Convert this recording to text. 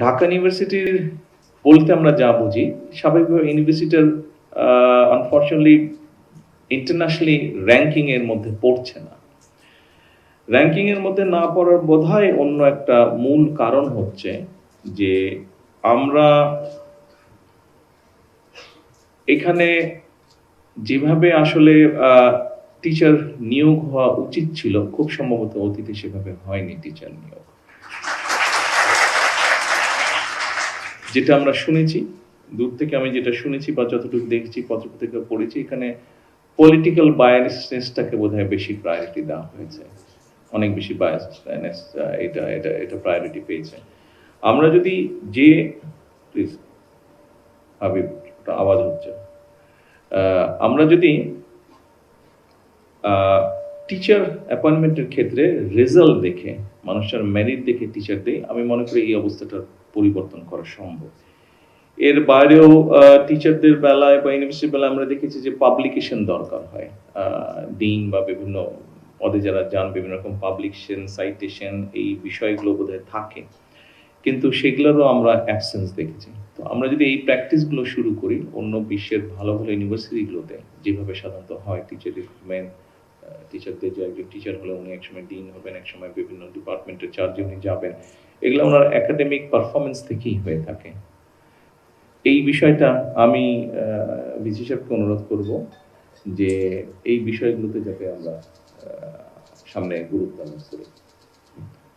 ঢাকা ইউনিভার্সিটির বলতে আমরা যা বুঝি, স্বাভাবিকভাবে ইউনিভার্সিটির আনফরচুনেটলি ইন্টারন্যাশনালি র‍্যাংকিং এর মধ্যে পড়ছে না। র‍্যাংকিং এর মধ্যে না পড়ার বোধহয় অন্য একটা মূল কারণ হচ্ছে যে আমরা এখানে যেভাবে আসলে টিচার নিয়োগ হওয়া উচিত ছিল, খুব সম্ভবত অতীতে সেভাবে হয়নি টিচার নিয়োগ। যেটা আমরা শুনেছি, দূর থেকে আমি যেটা শুনেছি বা যতটুকু দেখছি, পত্র-পত্রিকা পড়েছি, এখানে পলিটিক্যাল বায়াসনেসটাকে বোধহয় বেশি প্রায়োরিটি দেওয়া হয়েছে। অনেক বেশি বায়াসনেস এটা প্রায়োরিটি পেয়েছে। আমরা যদি প্লিজ হাবিব, আওয়াজ হচ্ছে। আমরা যদি টিচার অ্যাপয়েন্টমেন্টের ক্ষেত্রে রেজাল্ট দেখে, মানুষের মেরিট দেখে টিচার দেয়, আমি মনে করি এই অবস্থাটার পরিবর্তন করা সম্ভব। এর বাইরেও টিচারদের বেলায় বা ইউনিভার্সিটির বেলায় আমরা দেখেছি যে পাবলিকেশন দরকার হয়। ডিন বা বিভিন্ন পদে যারা যান, বিভিন্ন রকম পাবলিকেশন, সাইটেশন, এই বিষয়গুলো বোধহয় থাকে, কিন্তু সেগুলোরও আমরা অ্যাবসেন্স দেখেছি। তো আমরা যদি এই প্র্যাকটিসগুলো শুরু করি অন্য বিশ্বের ভালো ভালো ইউনিভার্সিটিগুলোতে, যেভাবে সাধারণত হয়, টিচার রিক্রুটমেন্ট, টিচারদের যে একজন টিচার হলে উনি একসময় ডিন হবেন, একসময় বিভিন্ন ডিপার্টমেন্টের চার্জে উনি যাবেন, এগুলো ওনার একাডেমিক পারফরমেন্স থেকেই হয়ে থাকে। এই বিষয়টা আমি ভিসি সাহেবকে অনুরোধ করব যে এই বিষয়গুলোতে যাতে আমরা সামনে গুরুত্ব আরোপ করি।